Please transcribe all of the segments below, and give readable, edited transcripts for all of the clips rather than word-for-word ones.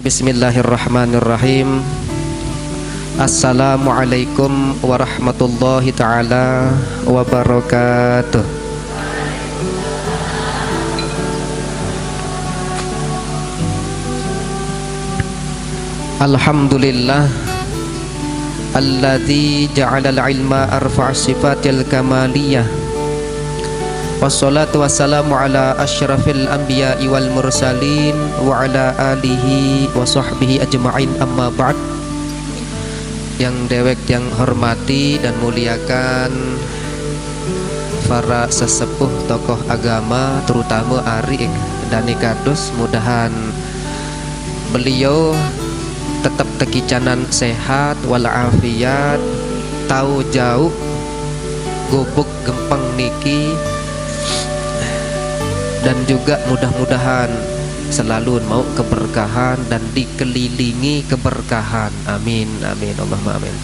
Bismillahirrahmanirrahim. Assalamualaikum warahmatullahi ta'ala wabarakatuh. Alhamdulillah alladzi ja'alal ilma arfa' sifatil kamaliyah. Wassalatu wassalamu ala asyrafil anbiya'i wal mursalin wa ala alihi wa sahbihi ajma'in, amma ba'd. Yang dewek yang hormati dan muliakan para sesepuh tokoh agama, terutama Ari dan Kados, mudahan beliau tetap tekicanan sehat walafiat, tahu jauh gubuk gempeng niki, dan juga mudah-mudahan selalu mau keberkahan dan dikelilingi keberkahan. Amin amin Allahumma amin.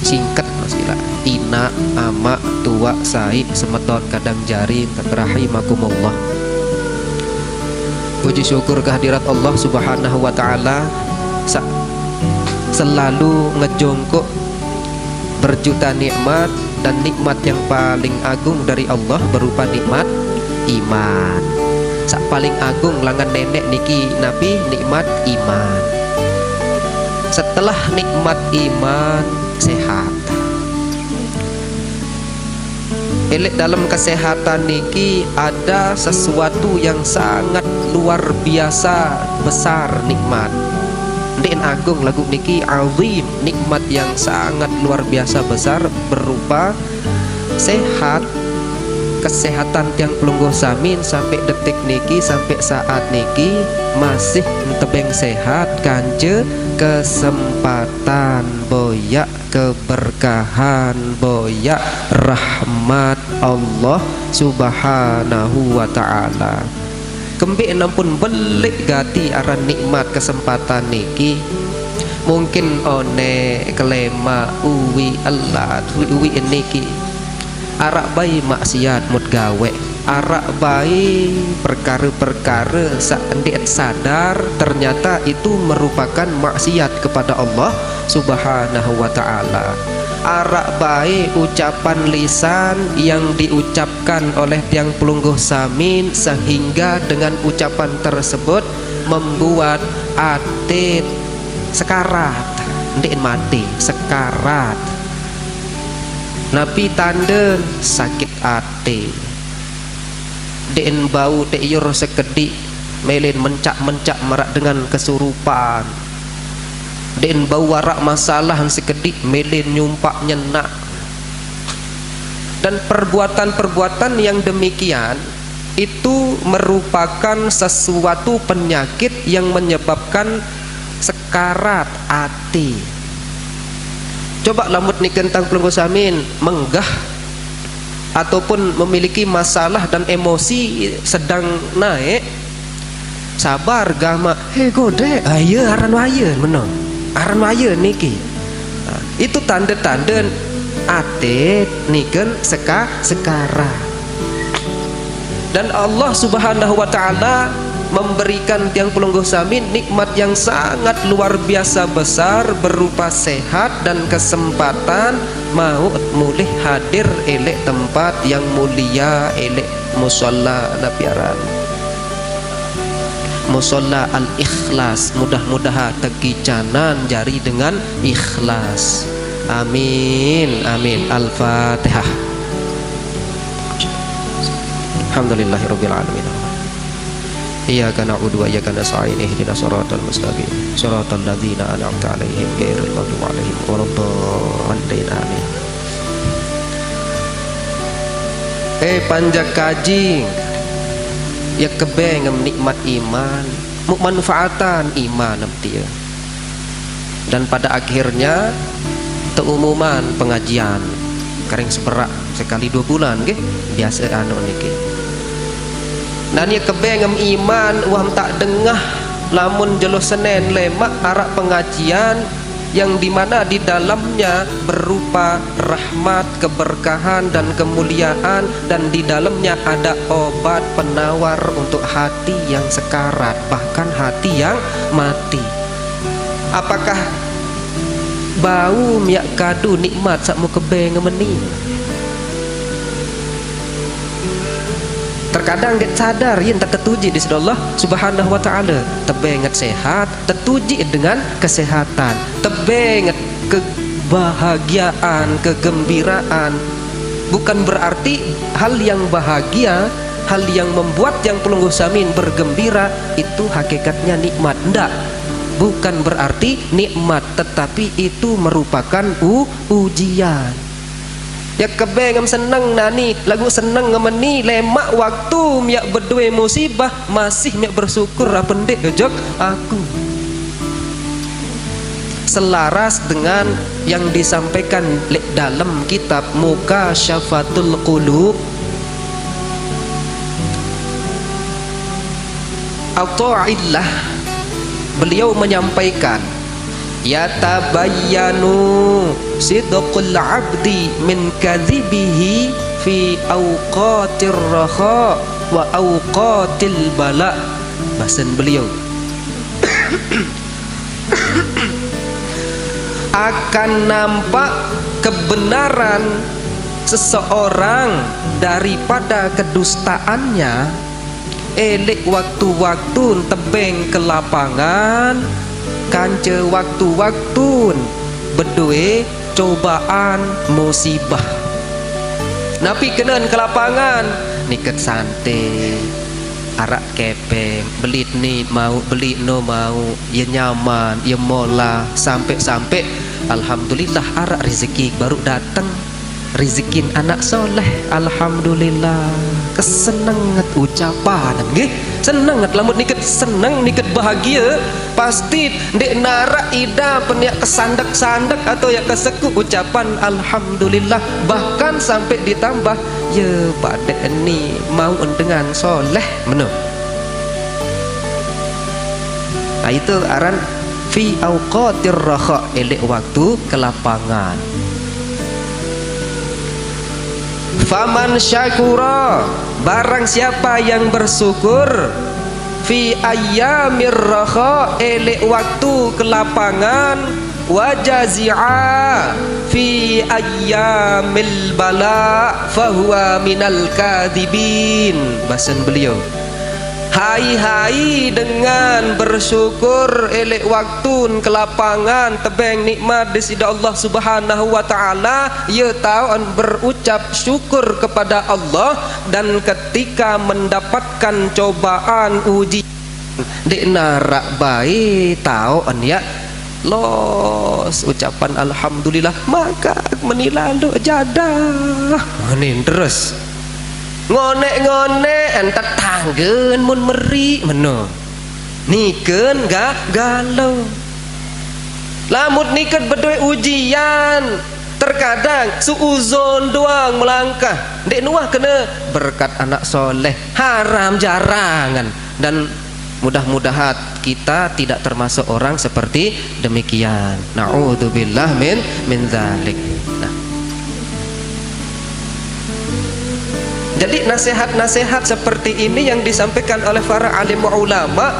Singkat masila ina ama tua sai semeton kadang jari rahimakumullah. Puji syukur kehadirat Allah Subhanahu wa taala, selalu ngejongkok berjuta nikmat, dan nikmat yang paling agung dari Allah berupa nikmat iman. Sak paling agung langan nenek niki Nabi nikmat iman. Setelah nikmat iman, sehat. Elek dalam kesehatan niki ada sesuatu yang sangat luar biasa besar nikmat. Nin agung lagu niki azim, nikmat yang sangat luar biasa besar berupa sehat. Kesehatan tiang pelungguh samin sampai detik niki, sampai saat niki masih tebeng sehat, kanje kesempatan boyak keberkahan, boyak rahmat Allah Subhanahu wa ta'ala. Kembik nampun belik gati aran nikmat kesempatan niki. Mungkin one kelema uwi Allah uwi niki arak bayi maksiat mut gawe, arak bayi perkara-perkara saat sadar ternyata itu merupakan maksiat kepada Allah Subhanahu wa ta'ala. Arak bayi ucapan lisan yang diucapkan oleh tiang pelungguh samin, sehingga dengan ucapan tersebut membuat ate sekarat, ndik mati sekarat. Nabi tanda sakit ate, den bau teyur sekedik melin mencak-mencak merak dengan kesurupan, den bau warak masalah sekedik melin nyumpak nyenak. Dan perbuatan-perbuatan yang demikian itu merupakan sesuatu penyakit yang menyebabkan sekarat ati. Coba lamut ni kentang pelungguh samin menggah ataupun memiliki masalah dan emosi sedang naik, sabar gama gode aye aran waya menang aran waya niki. Itu tanda-tanda ate niken sekara. Dan Allah Subhanahu wa ta'ala memberikan tiang pelungguh samin nikmat yang sangat luar biasa besar berupa sehat dan kesempatan mau mulih hadir elek tempat yang mulia, elek musalla nabiaran, musalla al-ikhlas. Mudah-mudahan tegicanan jari dengan ikhlas. Amin amin. Al-Fatihah. Alhamdulillahirabbil alamin. Iyyaka na'budu wa iyyaka nasta'in, ihdinas siratal mustaqim, siratal ladzina an'amta 'alaihim ghairil maghdubi 'alaihim waladdallin. Amin. Panjak kaji ya kebeng nikmat iman, manfaatan iman namtia. Dan pada akhirnya keumuman pengajian kering seperak sekali 2 bulan nggih biasa anu niki. Dan ya kebengem iman waham tak dengah lamun jelo Senin lemak arak pengajian yang dimana di dalamnya berupa rahmat, keberkahan dan kemuliaan, dan di dalamnya ada obat penawar untuk hati yang sekarat, bahkan hati yang mati. Apakah bau miak kadu nikmat sakmu kebe ngemeni? Terkadang dia sadar yang tak tertuji di sisi Allah Subhanahu wa taala, tebenget sehat, tertuji dengan kesehatan, tebenget kebahagiaan, kegembiraan. Bukan berarti hal yang bahagia, hal yang membuat yang pelungguh samin bergembira itu hakikatnya nikmat. Ndak. Bukan berarti nikmat, tetapi itu merupakan ujian. Ya kebengam seneng nani lagu seneng ngemeni lemak waktu miak berdua musibah masih miak bersyukur pendek jok aku. Selaras dengan yang disampaikan dalam kitab Mukasyafatul Qulub, Atha'illah, beliau menyampaikan yatabayyanu sidqul abdi min kadhibihi fi awqatir raha wa awqatil bala. Bahasan beliau akan nampak kebenaran seseorang daripada kedustaannya elek waktu-waktu tebeng ke lapangan, kance waktu-waktu berdua cobaan musibah. Napi kenan ke lapangan niket santai, arak kepeng, belit ni mau, beli no mau, ya nyaman, ya mola, sampai-sampai alhamdulillah arak rezeki baru datang, rezekin anak soleh, alhamdulillah. Kesenangat ucapan nggih, senangat lamut niket senang, niket bahagia, pasti dek narak ida peniak kesandak-sandak atau ya keseku ucapan alhamdulillah, bahkan sampai ditambah ya pada ini mau dengan soleh menu. Nah, itu aran fi auqatir raha, elek waktu ke lapangan. Faman syakura, barang siapa yang bersyukur, fi ayyamir raha, elek waktu ke lapangan, wajazi'a fi ayyamil bala fahuwa minal kadhibin. Bahasan beliau, hai-hai dengan bersyukur elek waktu ke lapangan tebeng nikmat di sisi Allah Subhanahu wa taala, ia tahu berucap syukur kepada Allah, dan ketika mendapatkan cobaan ujian dek narak baik tahu ya los ucapan alhamdulillah, maka menilalu jadah ini terus ngone-ngone entar tanggen mun meri meno niken gak galau lamut niken berdua ujian, terkadang suuzon doang melangkah dek nuah kena berkat anak soleh haram jarangan, dan mudah-mudahan kita tidak termasuk orang seperti demikian. Na'udzubillah min dzalik. Nah, jadi nasihat-nasihat seperti ini yang disampaikan oleh para alim ulama,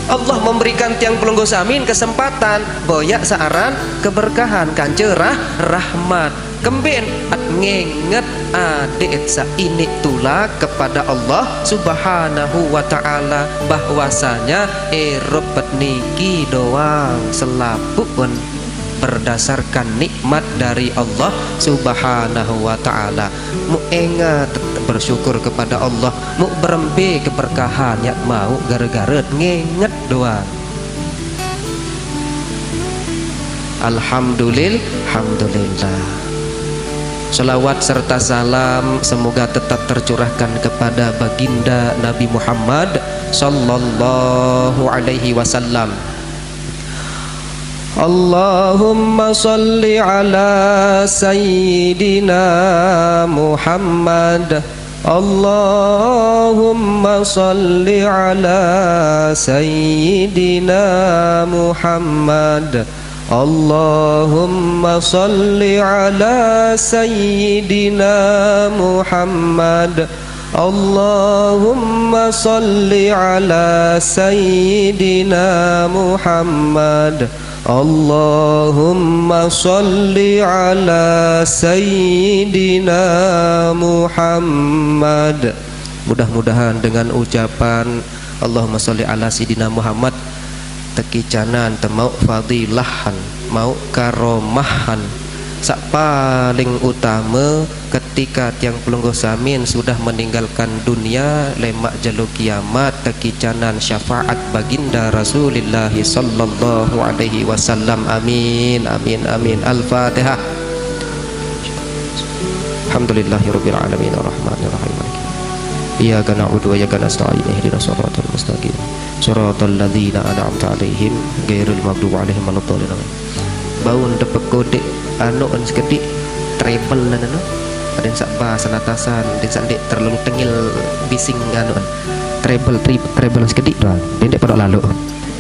Allah memberikan tiang pelunggu samin kesempatan boyak searan keberkahan kan cerah rahmat kembin at ngenget adik sa ini tula kepada Allah Subhanahu wa taala, bahwasanya eropat niki doang selapun berdasarkan nikmat dari Allah Subhanahu wa taala. Mu ingat bersyukur kepada Allah, mu berembe keberkahan ya mau gara-gara nginget doang. Alhamdulillah. Salawat serta salam semoga tetap tercurahkan kepada baginda Nabi Muhammad sallallahu alaihi wasallam. Allahumma salli ala sayyidina Muhammad Allahumma salli ala Sayyidina Muhammad. Allahumma salli ala Sayyidina Muhammad. Allahumma salli ala Sayyidina Muhammad. Allahumma salli ala Sayyidina Muhammad. Mudah-mudahan dengan ucapan Allahumma salli ala Sayyidina Muhammad tekicanan temau fadilahan, mau karomahan sak paling utama ketika tiang pelungguh samin sudah meninggalkan dunia lemak jaluk kiamat tekicanan syafaat baginda Rasulullah sallallahu alaihi wasallam. Amin amin amin. Al-Fatihah. Alhamdulillahirabbil alamin arrahmanir rahim. Iyyaka na'budu wa iyyaka nasta'in ihdinas siratal mustaqim siratal ladzina an'amta 'alaihim ghairil maghdubi 'alaihim waladdallin. Baun tepek kode anu on sekedik treble nana ada yang sakba sanatasan dan sandik terlalu tengil bising anu treble sekedik doang dendek pada lalu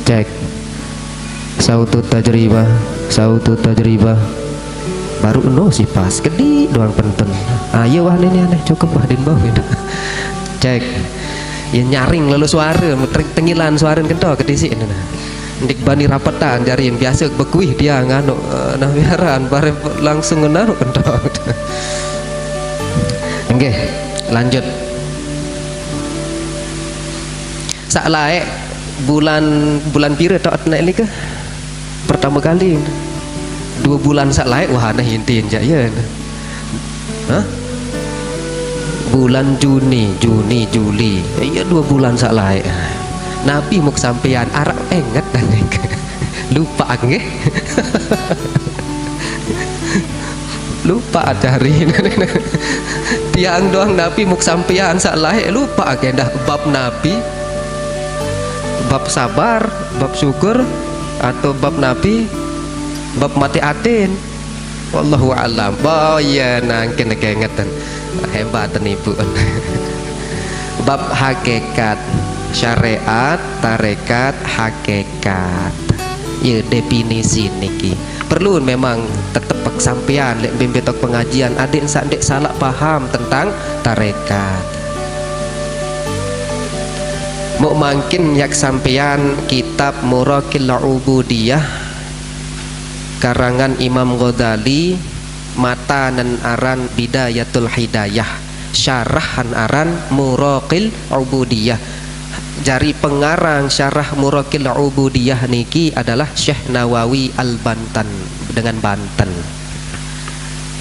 cek sautu tajribah baru no si pas sekedik doang penton ayo wah ini aneh cukup wah din bawah cek ya nyaring lalu suara tengilan suara kento kedisi ini ndik bani rapatan dari yang biasa bekuih dia nganu nah biaran bare langsung nganu kentok. Oke, lanjut. Sak laek bulan pira tok nek iki pertama kali 2 bulan sak laek wah nah intin ja ya. Hah? Bulan Juni, Juli. Iya 2 bulan sak laek. Nabi mau kesampean arak enget dan lupa nggih. Lupa cari tiang doang Nabi mau kesampean sak lae lupa dah bab Nabi, bab sabar, bab syukur atau bab Nabi, bab mati atin. Wallahu a'lam. Oh iya nangkin keingetan hebat ibu. Bab hakikat syariat, tarekat, hakikat. Ya definisi niki. Perlu memang tetap kesampean lek bimbetok pengajian adik sak salah paham tentang tarekat. Mau mungkin yak sampean kitab Muraqil Ubudiyah karangan Imam Ghazali matanan aran Bidayatul Hidayah syarahan aran Muraqil Ubudiyah. Jari pengarang syarah Muraqil Ubudiyah niki adalah Syekh Nawawi Al-Bantan dengan Banten.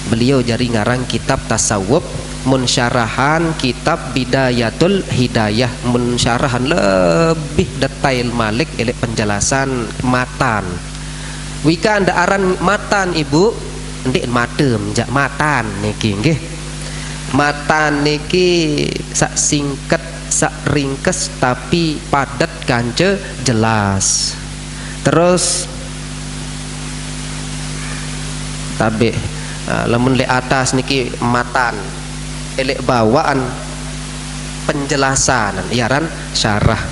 Beliau jari ngarang kitab tasawuf mensyarahan kitab Bidayatul Hidayah, mensyarahan lebih detail malik elek penjelasan matan. Wika anda aran matan ibu ndik matem jak matan niki nggih. Matan niki sak singket sak ringkes tapi padat kance jelas. Terus tabe lamun le atas niki matan elek bawaan penjelasan iaran syarah.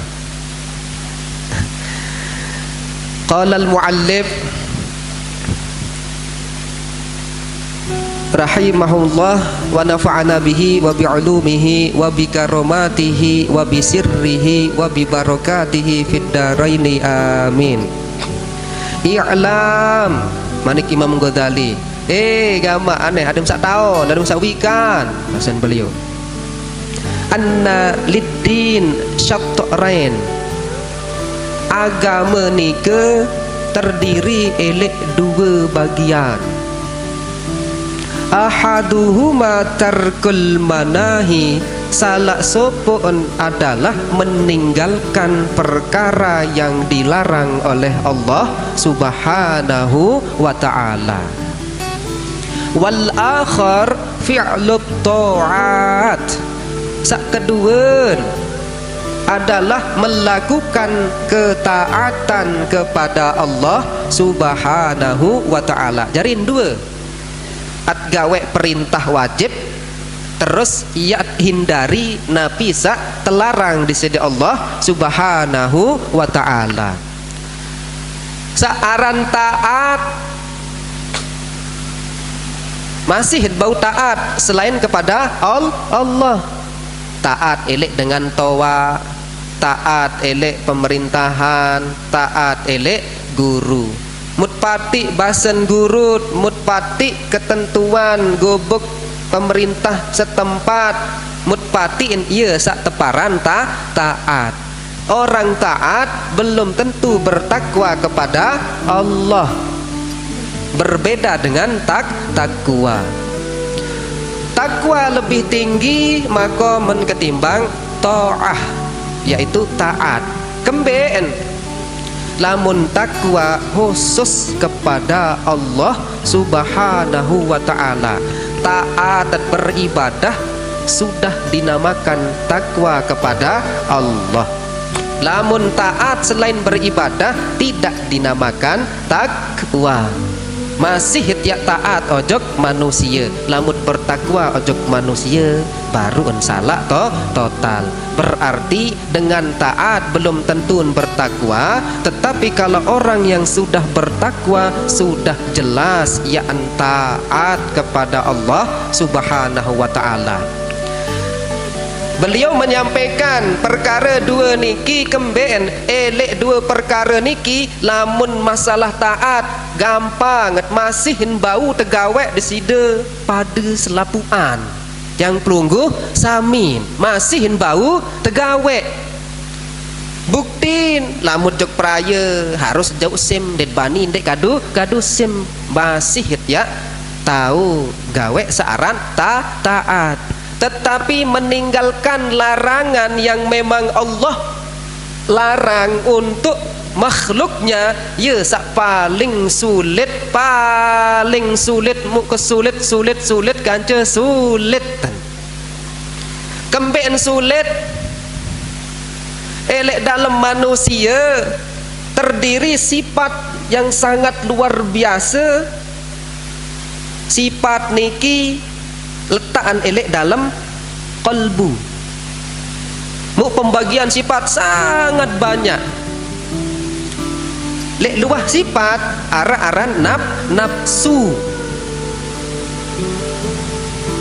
Qala al-muallif rahimahullah wa nafa'ana bihi wa bi'ulumihi wa bi karamatihi wa bi sirrihi wa bi barakatihi fid dharaini amin. I'lam manik Imam Ghazali gama aneh adem sak tahun adem sak wikan pesan beliau anna liddin syatrain agama nike terdiri elek 2 bagian. Ahaduhuma tarkul manahi, salah sopon adalah meninggalkan perkara yang dilarang oleh Allah subhanahu wa ta'ala. Wal akhar fi'lut ta'at, sak kedua adalah melakukan ketaatan kepada Allah subhanahu wa ta'ala. Jarin 2 at gawe perintah wajib terus ia hindari napi sak telarang di sisi Allah Subhanahu wa taala. Saaran taat masih bau taat selain kepada Allah. Taat elek dengan toa, taat elek pemerintahan, taat elek guru. Mutpati basen gurut, mutpati ketentuan gobek pemerintah setempat, mutpatiin ia sak teparan taat. Orang taat belum tentu bertakwa kepada Allah. Berbeda dengan takwa. Takwa lebih tinggi maka ketimbang ta'ah, yaitu taat. Kembeen lamun takwa khusus kepada Allah Subhanahu wa taala. Taat beribadah sudah dinamakan takwa kepada Allah. Lamun taat selain beribadah tidak dinamakan takwa. Masih tiap taat ojok manusia, lamun bertakwa ojok manusia baru salah total. Berarti dengan taat belum tentu bertakwa, tetapi kalau orang yang sudah bertakwa sudah jelas ia taat kepada Allah Subhanahu wa taala. Beliau menyampaikan perkara dua niki kembeen elek dua perkara niki lamun masalah taat gampang masihin bau tegawek desida pada selapuan yang pelungguh samin masihin bau tegawek buktin lamun jok peraya harus jauh sim dedbani dek kadu sim masih ya tahu gawek searan taat. Tetapi meninggalkan larangan yang memang Allah larang untuk makhluknya, ya sak paling sulit muka sulit kanca sulit. Kembeen sulit elek dalam manusia terdiri sifat yang sangat luar biasa. Sifat niki letakkan elek dalam kalbu. Pembagian sifat sangat banyak. Lek luah sifat aran nafsu.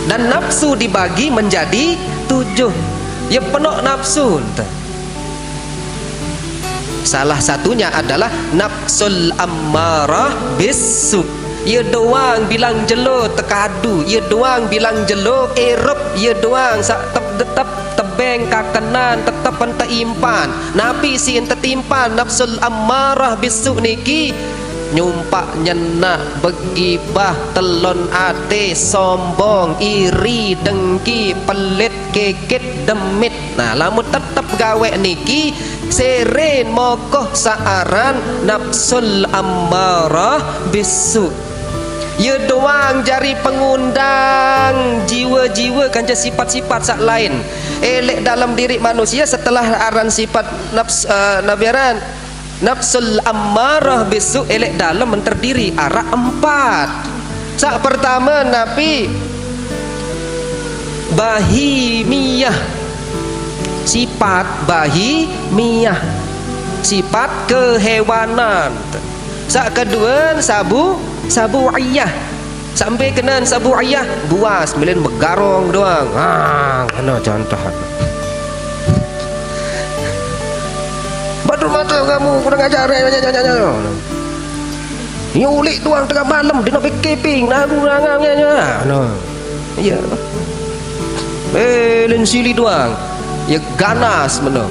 Dan nafsu dibagi menjadi 7. Ya penuh nafsu. Salah satunya adalah nafsul ammarah bisu. Ia doang bilang jelo tekadu, ia doang bilang jelo erep, ia doang tetap tebeng kakenan tetap impan. Nabi si timpan nafsul ammarah bisu niki nyumpak nyenak begibah telon ate sombong iri dengki pelit kekit demit. Nah lamun tetap gawe niki seren mokoh saaran nafsul ammarah bisu. Ya doang jari pengundang jiwa-jiwa kanca sifat-sifat sak lain elek dalam diri manusia setelah aran sifat nabiaran nafsul ammarah bisu elek dalam terdiri arah 4. Sak pertama nabi bahimiyah, sifat bahimiyah, sifat kehewanan. Sak kedua sabu'iyah, sampai kenan sabu'iyah buas melen begarong doang. Mana contoh mata kamu kurang ajar nyulik doang tengah malam dia nak keping lagu rangannya iya belen sili doang ya ganas mana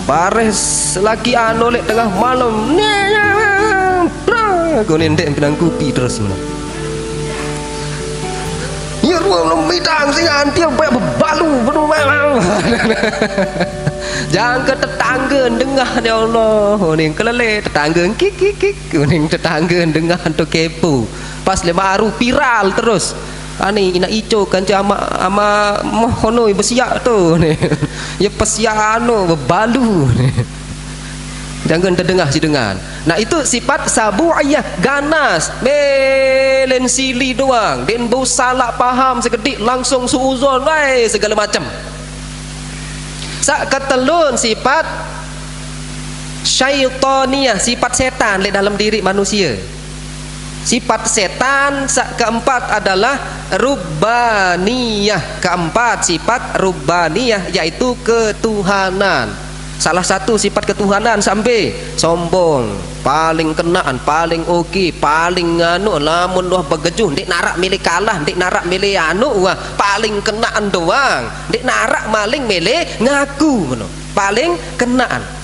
baris lagi lek tengah malam aku nendek pinang kopi terus mana ya ruang bidang singan tiap bebalu penuh jangan ke tetangga dengar ya Allah ni kelele tetangga kik ni tetangga dengar tu kepo pas le baru viral terus ani ina ico kanca ama mohono bersiak tu ni ya pasiano bebalu ni Jangan terdengar si dengan. Nah itu sifat sabu'iyah, ganas, melen sili doang. Den bau salah faham sekedik langsung suuzon segala macam. Sak ketelun sifat syaitaniyah, sifat setan di dalam diri manusia. Sifat setan. Sak keempat adalah rubbaniyah. Keempat sifat rubbaniyah yaitu ketuhanan. Salah satu sifat ketuhanan sampai sombong, paling kenaan, paling okey, paling anu, lamun wah begejuh ndik narak milih kalah, ndik narak milih anu wah paling kenaan doang, ndik narak maling milih ngaku ngono, paling kenaan.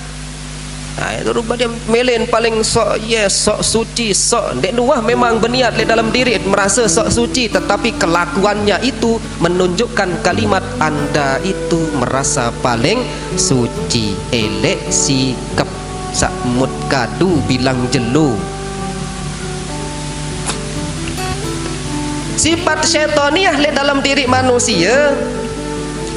Nah, itu rupanya melen paling sok sok suci, sok ndik nuah memang berniat di dalam diri merasa sok suci, tetapi kelakuannya itu menunjukkan kalimat anda itu merasa paling suci. Elek sikap sakmut kadu bilang jelu. Sifat syaitaniyah di dalam diri manusia,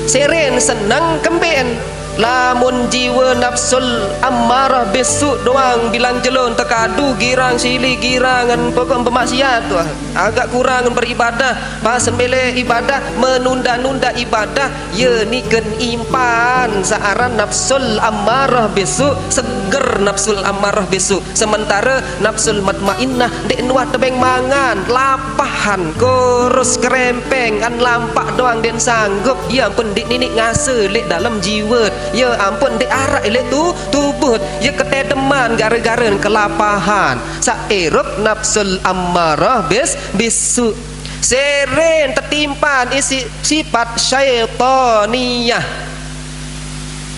seren senang kemben. Lamun jiwa nafsul ammarah besuk doang bilang jelun tekadu girang sili girangan pokok bermaksiat tu agak kurang beribadah pasal mele ibadah menunda-nunda ibadah ye ni ken impan searan nafsul ammarah besuk seger nafsul ammarah besuk sementara nafsul mutmainnah dek nuah tebeng mangan lapahan kurus kerempeng an lampak doang den sanggup ya pun dik ninik ngase lek dalam jiwa. Ya ampun dek arak elek tu tubuh ya ketedeman gara-gara kelapahan sairuk nafsul ammarah bisu seren tertimpan isi sifat syaitaniyah.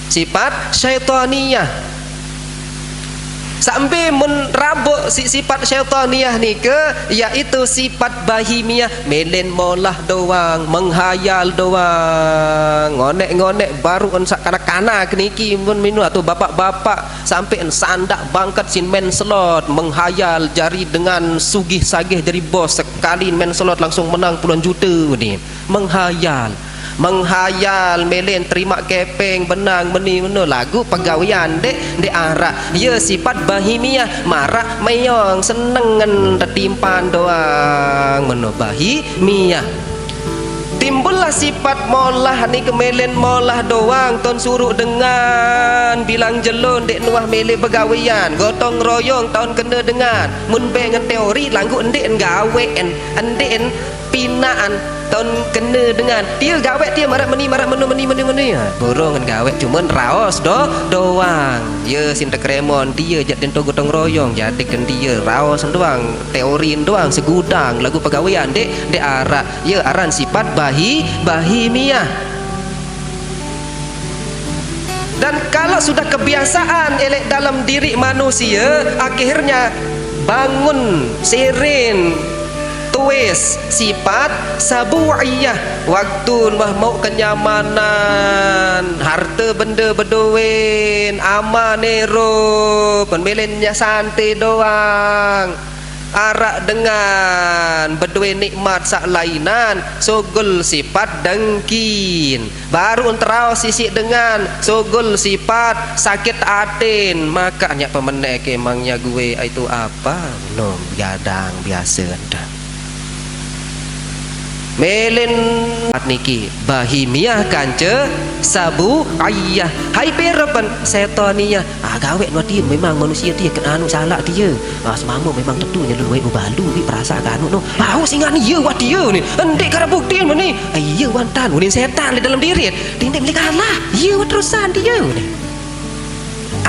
Sifat syaitaniyah sampai menrabuk sifat syaitaniyah ni ke yaitu sifat bahimiyah, melen molah doang, menghayal doang, ngonek-ngonek baru sak kanak-kanak niki pun minu atau bapak-bapak sampai sandak bangkat sin men slot menghayal jari dengan sugih sagih dari bos sekali men slot langsung menang puluhan juta ni menghayal melen terima kepeng benang meni meno lagu pegawaian dek arak ya sifat bahimiyah marak meyong senengan tertimpan doang meno bahimiyah. Timbullah sifat molah ni kemelen molah doang ton suruh dengan bilang jelun dek nuah mele pegawaian gotong royong tahun kena dengan mun bengen teori langgu endek gawe endek pinaan tahun kena dengan dia gawe dia marak meni borong gawe cuman raos doang ya sinta kremon dia jat den gotong royong jadikan dia raos doang teori doang segudang lagu pegawaian dek arak ya aran sifat bahimiyah. Dan kalau sudah kebiasaan elek dalam diri manusia akhirnya bangun seren tuis sifat sabu'iyah waktu mah mau kenyamanan harta benda berduin amanero penmelennya santai doang arak dengan berduin nikmat sak lainan sogul sifat dengkin baru terau sisi dengan sogul sifat sakit atin makanya pemenek emangnya gue itu apa no gadang biasa dah melen niki bahimiyah kanca sabu ayah hai perapan setaniyah gawe no dia memang manusia dia kena anu salah dia semama memang tentunya lu balu ni perasa anu no singan dia wat dia ni endek kara bukti ni iya wantan ni setan di dalam diri tindik beli kalah iya terusan dia ni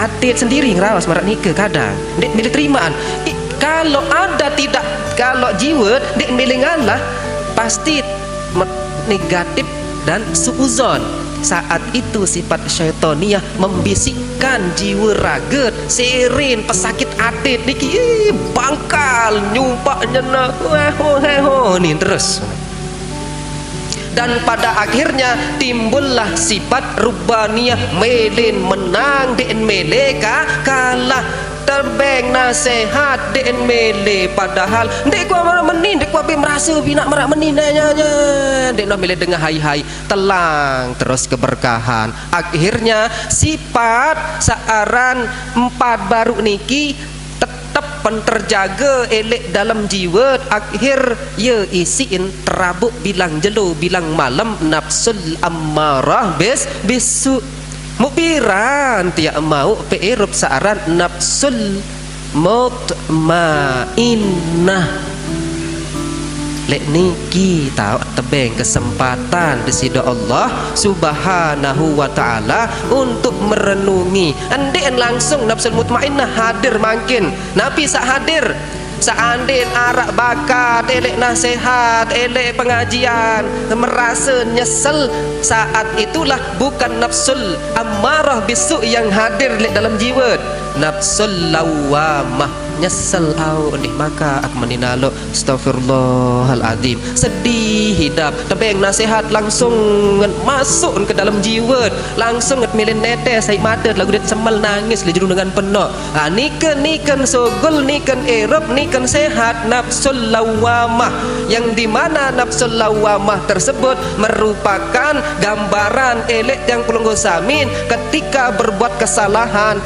atit sendiri ngerawas marak nikah kadang dek milih terimaan kalau ada tidak kalau jiwa dek milih ngalah pasti negatif dan suuzon. Saat itu sifat syaitaniyah membisikkan jiwa raga seren pesakit atit niki bangkal nyumpak nyena ni terus. Dan pada akhirnya timbullah sifat rubbaniyah melen menang den meleka kalah tebeng nasihat den mele padahal dek ku marah menin dek ku abe merasa bina merak meninanya dek no mele dengar hai-hai telang terus keberkahan. Akhirnya sifat searan empat baru niki tetap terjaga elek dalam jiwa. Akhir ya isiin terabuk bilang jelo bilang malam nafsul ammarah bisu mupiran tiak mau peerup searan nafsul mutmainnah. Lek niki tahu tebeng kesempatan disida Allah Subhanahu wa taala untuk merenungi. Andien langsung nafsul mutmainnah hadir makin. Nabi sak hadir seandainya arak bakat elek nasihat elek pengajian merasa nyesel, saat itulah bukan nafsul ammarah bisu yang hadir dalam jiwa, nafsul lawamah nyesel nih maka aku meninalo astaghfirullahaladzim sedih hidup tebeng nasihat langsung masuk ke dalam jiwa, langsung milin netes saya mata lagu dia semel nangis lejuru dengan penuh. Niken sogul niken erop niken sehat nafsul lawamah, yang dimana nafsul lawamah tersebut merupakan gambaran elek yang kulunggo samin ketika berbuat kesalahan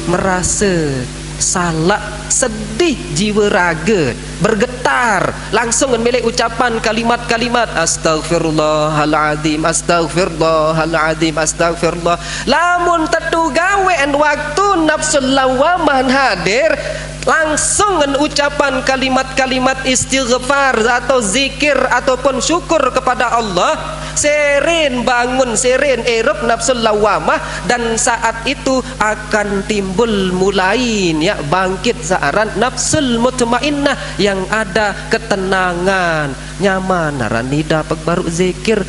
merasa salah sedih jiwa raga bergetar langsung memilih ucapan kalimat-kalimat astaghfirullahaladzim astaghfirullahaladzim astaghfirullah. Lamun tetu gawean waktu nafsul lawamah hadir langsung ucapan kalimat-kalimat istighfar atau zikir ataupun syukur kepada Allah, seren bangun seren erup nafsul lawamah, dan saat itu akan timbul mulai ya bangkit searan nafsul mutmainnah yang ada ketenangan nyaman narani dapat baru zikir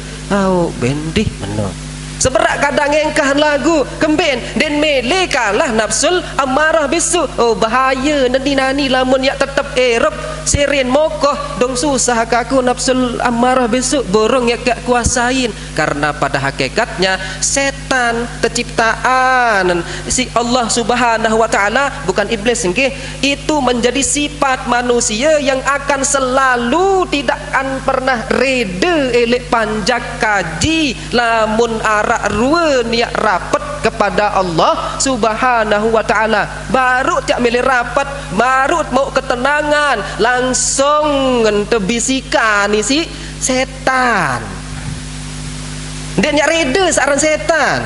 bendih menang seberak kadang engkah lagu kemben den mele kalah nafsul amarah bisu. Bahaya nani lamun ya tetap erop seren mokoh dong susah kaku nafsul amarah bisu borong ya gak kuasain, karena pada hakikatnya setan terciptaan si Allah Subhanahu wa taala bukan iblis nggih, itu menjadi sifat manusia yang akan selalu tidak akan pernah reda elek panjak kaji lamun ruan niat rapat kepada Allah Subhanahu wa taala, baru tiap milih rapat baru mau ketenangan langsung ngentebisikan isi setan dia nyak reda saran setan,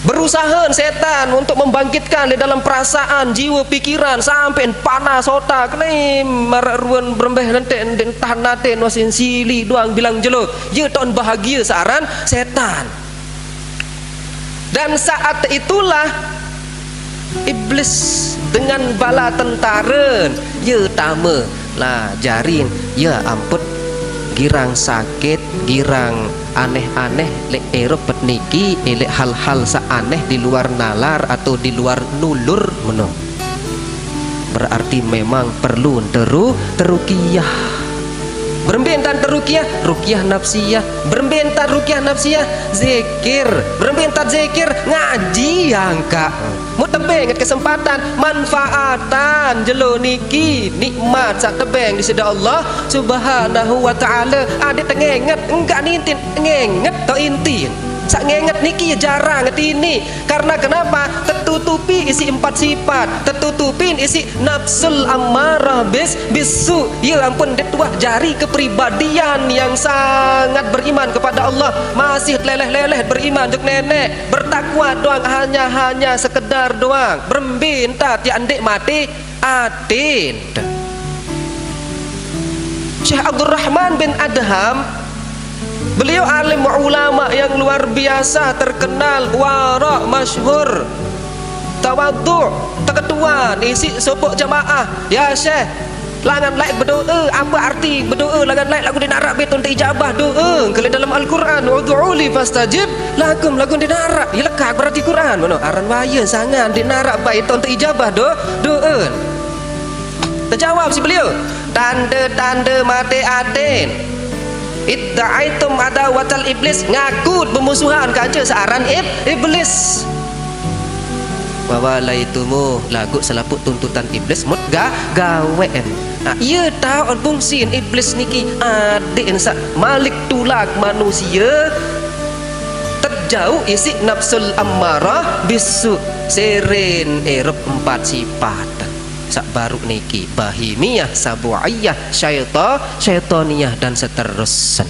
berusaha setan untuk membangkitkan di dalam perasaan jiwa pikiran sampai panas otak klaim maruan berembeh nanti entah nate wasin sili doang bilang jelo ye ton bahagia saran setan. Dan saat itulah iblis dengan bala tentara ye tama lah jarin ya ampun girang sakit girang aneh-aneh lek eropet niki elek hal-hal seaneh di luar nalar atau di luar nulur meno, berarti memang perlu terukiyah berbentan terukiah rukiah nafsiyah berbentan rukiah nafsiyah zikir berbentan zikir ngaji angka mau tebeng kesempatan manfaatan jelo niki nikmat sak tebeng di sida Allah Subhanahu wa taala ada tengenget enggak nintin ngenget tau intin sak ngenget niki jarang ngetini, karena kenapa tertutupi isi empat sifat, tertutupin isi nafsul ammarah bisu ya ampun detuah jari kepribadian yang sangat beriman kepada Allah masih leleh-leleh beriman jek nenek bertakwa doang hanya sekedar doang berminta ti andek mati atin. Syekh Abdul Rahman bin Adham beliau alim ulama yang luar biasa terkenal wara masyhur tawadhu keketuaan isi sopok jamaah ya Syekh langan like berdoa apa arti berdoa langan like lagu dinarak betul ijabah doa kalau dalam Al-Quran ud'uli fastajib lakum lagu dinarak ya lekak berarti Quran mana aran waya sangat dinarak baik untuk ijabah doa terjawab si beliau tanda-tanda mati atin idda'aitum adawatal iblis ngaku bermusuhan kaca searan iblis Fawalaitumu lagu selaput tuntutan iblis mut gawen. Nah, ia tahu fungsi iblis niki adik sak malik tulak manusia terjauh isi nafsul ammarah bisu seren erep 4 sifat sak baru niki bahimiyah, sabu'iyah, syaitaniyah dan seterusnya.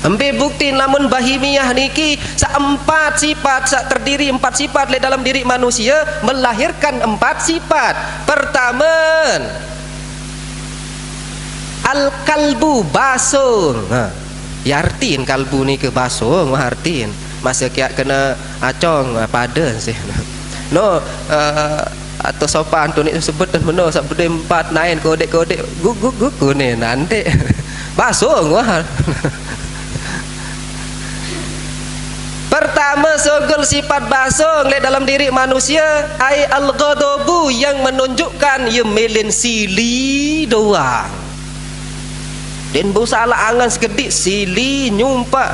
Ambil bukti namun bahimiyah niki sak 4 sifat sak terdiri 4 sifat le dalam diri manusia melahirkan 4 sifat. Pertama, al kalbu basung. Ya artiin kalbu ni ke basung, artiin masa kiak kena acong pada sih. No atau sopan tu ni sebut dan meno sak bede 4 nain kodek-kodek guguk ni nanti basung wah. Pertama sogol sifat basung le dalam diri manusia ai al-ghadabu yang menunjukkan ia melin sili doang. Dan bau salah angan sekedik sili nyumpa.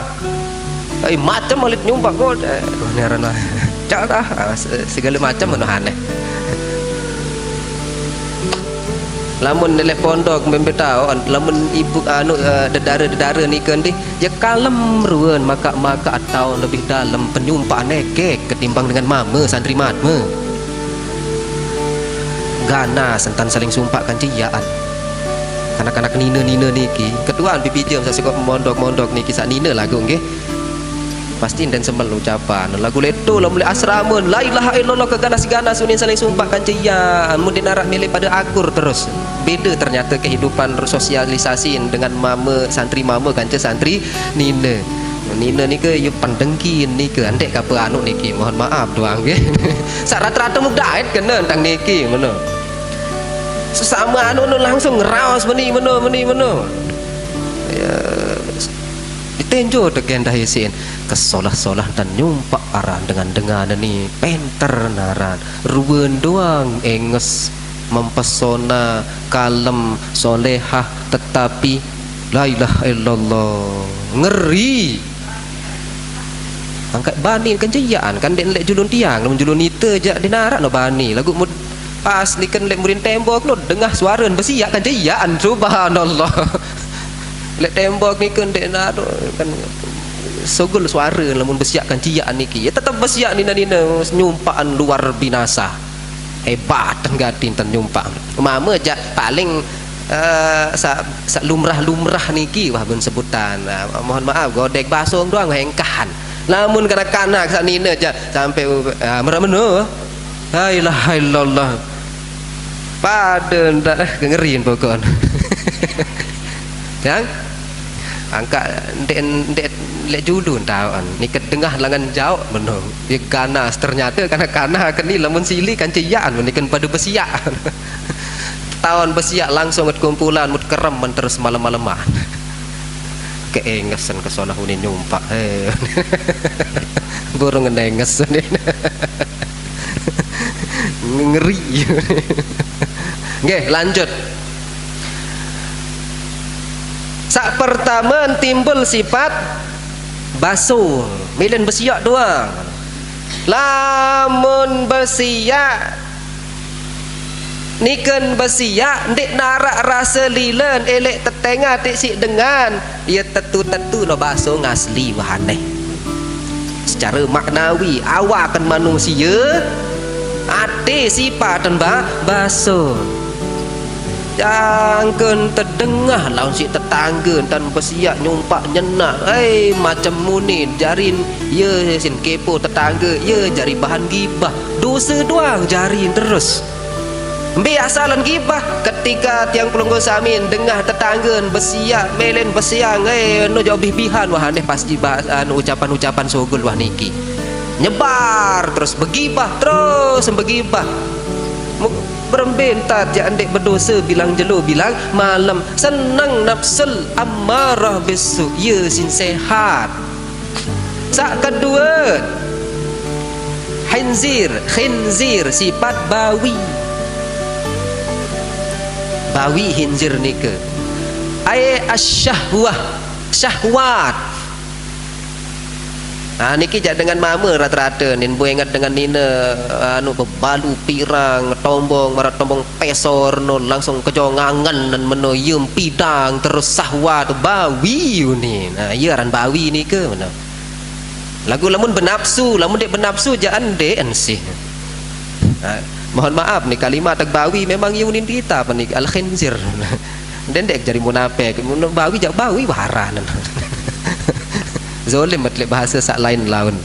Macam malit nyumpa kau. Ni rana. Cak dah segala macam mana aneh. Lamun nelek pondok membe tahu lamun ibu anu dedara ni kan dia ya kalem ruan maka atau lebih dalam penyumpaan nekek ketimbang dengan mama santri matme. Ganas sentan saling sumpahkan ciyaan. Kanak-kanak nina niki ketuaan pipi jam saya sekop mondok niki sak nina lagu nggih pasti dan sembel ucapan lagu leto lah mulai asrama la ilaha illallah keganas-ganas unin saling sumpahkan ceyan mudin arak milih pada akur terus beda ternyata kehidupan sosialisasi dengan mama santri mama kanca santri nina ni ke you pandengkin ni ke andek apa anu niki mohon maaf doang nggih sak rata-rata muda kena tentang niki mana sesama anu langsung ngeraos meni ya ditenjo tegen dah isin kesolah-solah dan nyumpak arah dengan ni penter naran ruwen doang enges mempesona kalem solehah tetapi la ilaha illallah ngeri angkat bani kan jayaan kan dek lek julun tiang julun ite jak dinarak no bani lagu pas ni kan lek murin tembok no dengah suara bersiak kan jayaan subhanallah lek tembok ni kan dek nak kan sogol suara lamun bersiak kan jayaan niki ya tetap bersiak nina nyumpaan luar binasa hebat dan gadin tan nyumpak mama jak paling sa lumrah niki wah ben sebutan mohon maaf godek basung doang hengkahan lamun kanak-kanak sak nina jak sampai merameno la ilaha illallah pada ndak ngerin pokok yang angkat ndek lek julun tahuan ni ketengah langan jauh meno dia ganas ternyata kanak-kanak ni lamun sili kan ceyaan ni kan pada bersiak tahun bersiak langsung ke kumpulan mut kerem terus malam-malaman keengesan kesolah unin nyumpak burung ngenges ni ngeri. Nggih, lanjut. Sak pertama timbul sifat basuh, milen bersiak doang. Lamun bersiak niken bersiak ndik narak rasa lilen elek tetengah tik sik dengan ia tentu no basuh ngasli wahaneh. Secara maknawi awakan manusia ate sifat dan basuh. Jangan terdengah lawan si tetangga dan bersiak nyumpak nyenak macam munin jarin ya sin kepo tetangga ya jari bahan gibah dosa doang jarin terus biasalan gibah ketika tiang pelunggu samin dengah tetangga bersiak melen bersiang no jauh bihan wah aneh pasti ucapan-ucapan sogol wah niki nyebar terus begibah berembentat ya andek berdosa bilang jelo bilang malam senang nafsul ammarah bisu ya sin sehat. Sak kedua khinzir sifat bawi khinzir nika ay asyahwat Niki jak dengan mama rata-rata nin bu ingat dengan nina anu bebalu pirang tombong marat tombong pesor no langsung kejongangan dan menoyum pidang terus sahwat bawi ni. Nah iya ran bawi ni ke mana? Lagu lamun benapsu, lamun dek benapsu jangan dek sih. Mohon maaf nih kalimat bawi memang yunin kita apa nih al khinzir. Dan dek jadi munafik, bawi jak bawi waran. Zolim matlik bahasa sak lain laun.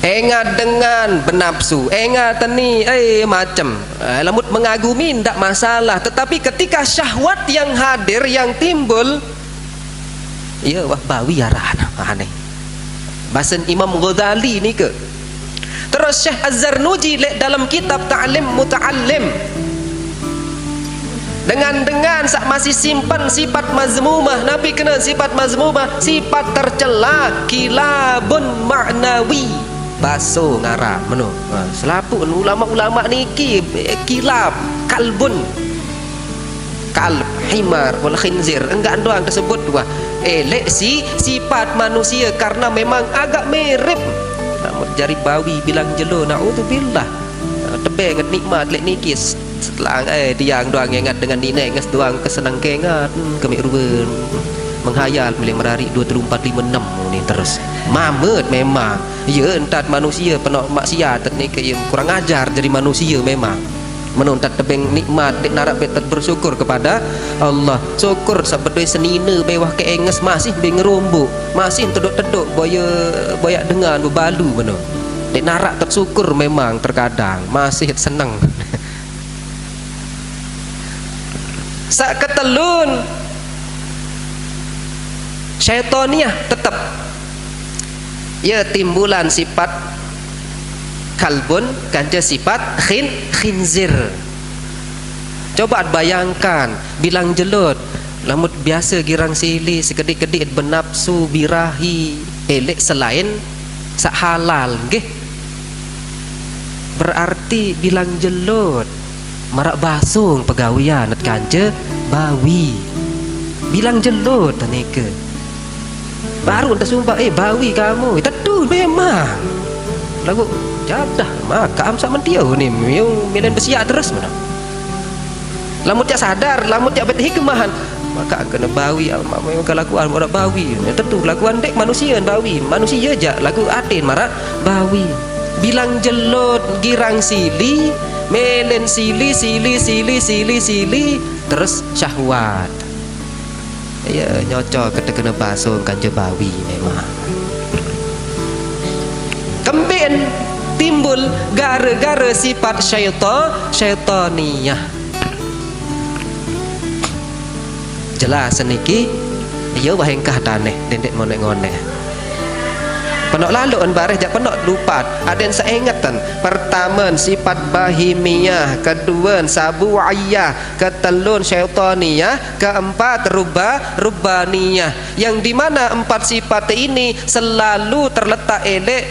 Engat dengan benapsu, engat ni macam lamut mengagumi ndak masalah, tetapi ketika syahwat yang hadir yang timbul ya wah bawi arahan aneh. Bahasan Imam Ghazali ni ke. Terus Syekh Az-Zarnuji dalam kitab Ta'lim Muta'allim dengan sak masih simpan sifat mazmumah. Nabi kena sifat mazmumah, sifat tercela, kilabun ma'nawi, baso ngara meno. Selapu ulama-ulama niki kilab, kalbun, kalb, himar wal khinzir, enggak doang tersebut dua. Elek si sifat manusia karena memang agak mirip. Namun jari bawi bilang jelo naudzubillah. Tebeng nikmat lek niki setelah diang doang ingat dengan dinek ngas doang kesenang kengat kemik ruben menghayal milih merari 2 3 4 5 6 ni terus mamet memang ya entat manusia penuh maksiat ni ke kurang ajar jadi manusia memang menuntat tebeng nikmat dek narak betet bersyukur kepada Allah. Syukur sabedoi senina bewah ke enges masih be ngerombok masih teduk-teduk boyak dengan bebalu meno dek narak tersyukur memang terkadang masih senang. Sak ketelun syaitaniah tetap ya timbulan sifat kalbun ganja sifat khinzir. Coba bayangkan bilang jelut lamut biasa girang sili sekedik-kedik benapsu birahi elek selain sak halal nggih berarti bilang jelut marak basung pegawian net kanje bawi bilang jelut tanika baru entah sumpah bawi kamu tentu memang lagu jadah maka am sama dia ni milen bersiap terus mana lamut jak sadar lamut jak bet hikmahan maka kena bawi memang kelakuan marak bawi tentu lakuan dek manusia bawi manusia jak lagu atin marak bawi bilang jelut girang sili melen sili terus syahwat ya nyocok kena basuh kanja bawi memang kembien timbul gara-gara sifat syaitaniyah jelas niki ya wahengkah taneh dendek ngonek-ngonek penok lalu bareh jak penok lupa ada yang saya ingatan pertama sifat bahimiyah, kedua sabu'iyah, ketelun syaitaniyah, keempat rubaniyah yang dimana 4 sifat ini selalu terletak elek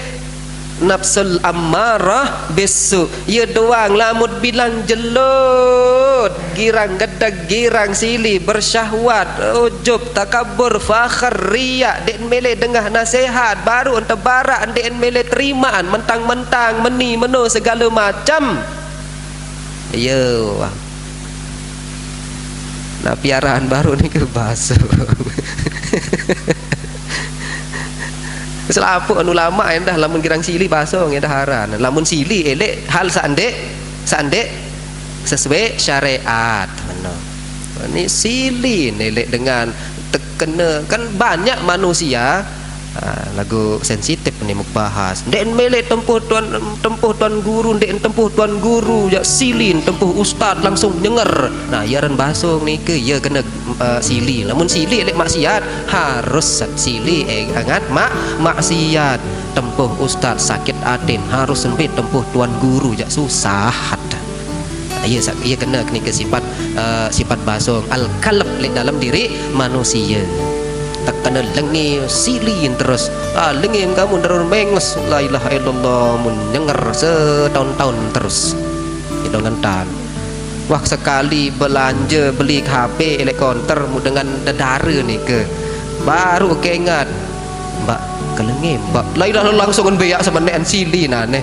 nafsul ammarah bisu ya doang lamut bilang jelut girang gedag girang sili bersyahwat ujub takabur fakhar riya dek mele dengah nasihat baru ente barak dek mele terimaan mentang-mentang meni meno segala macam ya nah piaraan baru ni ke basuh selapuk anu lama yang dah lamun girang sili basong yang dah haran lamun sili elek hal sandek sesuai syariat mana ini sili elek dengan terkena kan banyak manusia lagu sensitif ni muk bahas ndek mele tempuh tuan guru ndek tempuh tuan guru jak silin tempuh ustaz langsung nyenger nah yaran basong ni ke ya kena sili lamun sili elek maksiat harus sili angat maksiat tempuh ustaz sakit atin harus sempit tempuh tuan guru jak susah ia kena ke sifat basong al kalb dalam diri manusia tak kena lengi silin terus lengi kamu darun mengus la ilaha illallah mun nyenger setahun-tahun terus hidungan tan Wah sekali belanja beli HP elek counter dengan dedara ni ke baru ke ingat mbak kelenge mbak langsung beyak sama nek sili nah ne